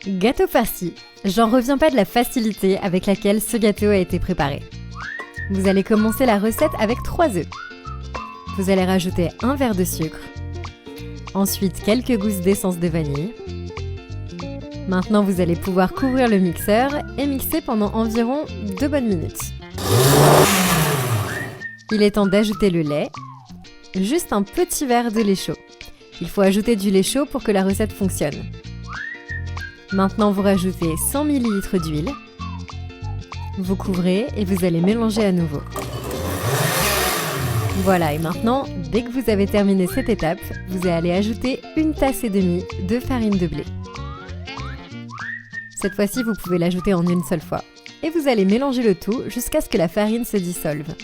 Gâteau farci. J'en reviens pas de la facilité avec laquelle ce gâteau a été préparé. Vous allez commencer la recette avec 3 œufs. Vous allez rajouter un verre de sucre. Ensuite, quelques gousses d'essence de vanille. Maintenant, vous allez pouvoir couvrir le mixeur et mixer pendant environ 2 bonnes minutes. Il est temps d'ajouter le lait. Juste un petit verre de lait chaud. Il faut ajouter du lait chaud pour que la recette fonctionne. Maintenant, vous rajoutez 100 ml d'huile. Vous couvrez et vous allez mélanger à nouveau. Voilà, et maintenant, dès que vous avez terminé cette étape, vous allez ajouter 1,5 tasses de farine de blé. Cette fois-ci, vous pouvez l'ajouter en une seule fois. Et vous allez mélanger le tout jusqu'à ce que la farine se dissolve.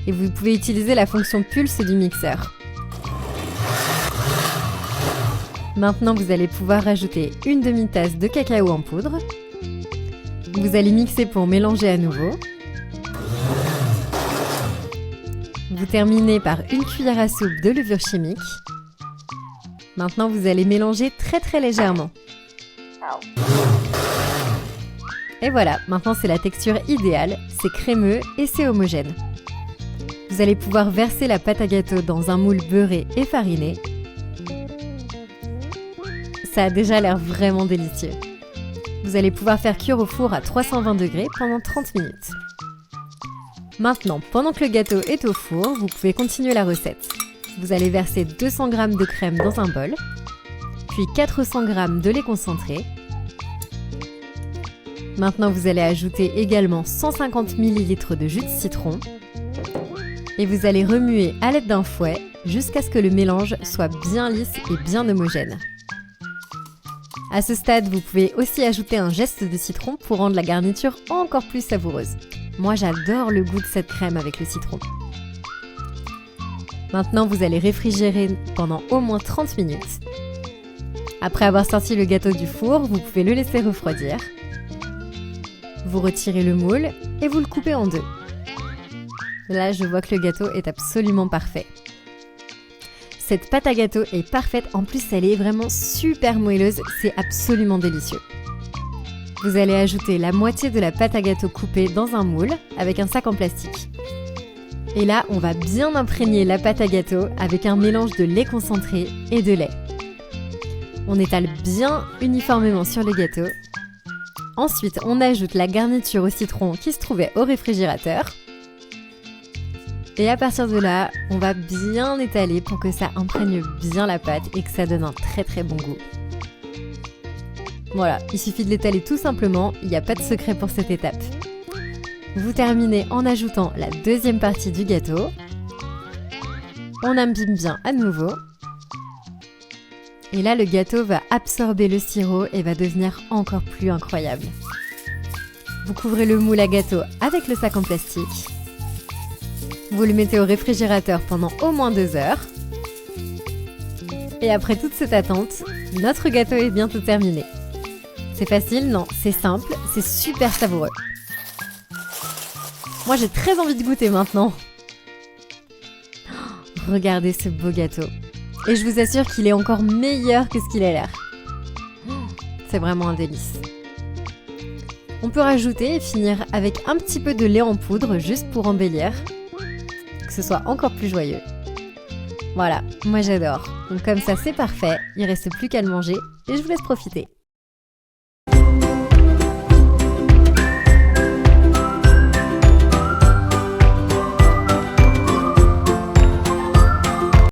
Et vous pouvez utiliser la fonction pulse du mixeur. Maintenant, vous allez pouvoir rajouter 1/2 tasse de cacao en poudre. Vous allez mixer pour mélanger à nouveau. Vous terminez par 1 cuillère à soupe de levure chimique. Maintenant, vous allez mélanger très légèrement. Et voilà, maintenant c'est la texture idéale, c'est crémeux et c'est homogène. Vous allez pouvoir verser la pâte à gâteau dans un moule beurré et fariné. Ça a déjà l'air vraiment délicieux. Vous allez pouvoir faire cuire au four à 320 degrés pendant 30 minutes. Maintenant, pendant que le gâteau est au four, vous pouvez continuer la recette. Vous allez verser 200 g de crème dans un bol, puis 400 g de lait concentré. Maintenant, vous allez ajouter également 150 ml de jus de citron et vous allez remuer à l'aide d'un fouet jusqu'à ce que le mélange soit bien lisse et bien homogène. À ce stade, vous pouvez aussi ajouter un geste de citron pour rendre la garniture encore plus savoureuse. Moi, j'adore le goût de cette crème avec le citron. Maintenant, vous allez réfrigérer pendant au moins 30 minutes. Après avoir sorti le gâteau du four, vous pouvez le laisser refroidir. Vous retirez le moule et vous le coupez en 2. Là, je vois que le gâteau est absolument parfait. Cette pâte à gâteau est parfaite, en plus elle est vraiment super moelleuse, c'est absolument délicieux. Vous allez ajouter la moitié de la pâte à gâteau coupée dans un moule avec un sac en plastique. Et là, on va bien imprégner la pâte à gâteau avec un mélange de lait concentré et de lait. On étale bien uniformément sur les gâteaux. Ensuite, on ajoute la garniture au citron qui se trouvait au réfrigérateur. Et à partir de là, on va bien étaler pour que ça imprègne bien la pâte et que ça donne un très bon goût. Voilà, il suffit de l'étaler tout simplement, il n'y a pas de secret pour cette étape. Vous terminez en ajoutant la deuxième partie du gâteau. On imbibe bien à nouveau. Et là, le gâteau va absorber le sirop et va devenir encore plus incroyable. Vous couvrez le moule à gâteau avec le sac en plastique. Vous le mettez au réfrigérateur pendant au moins 2 heures. Et après toute cette attente, notre gâteau est bientôt terminé. C'est facile? Non, c'est simple, c'est super savoureux. Moi, j'ai très envie de goûter maintenant. Regardez ce beau gâteau. Et je vous assure qu'il est encore meilleur que ce qu'il a l'air. C'est vraiment un délice. On peut rajouter et finir avec un petit peu de lait en poudre juste pour embellir. Que ce soit encore plus joyeux. Voilà, moi j'adore. Donc comme ça c'est parfait, il reste plus qu'à le manger et je vous laisse profiter.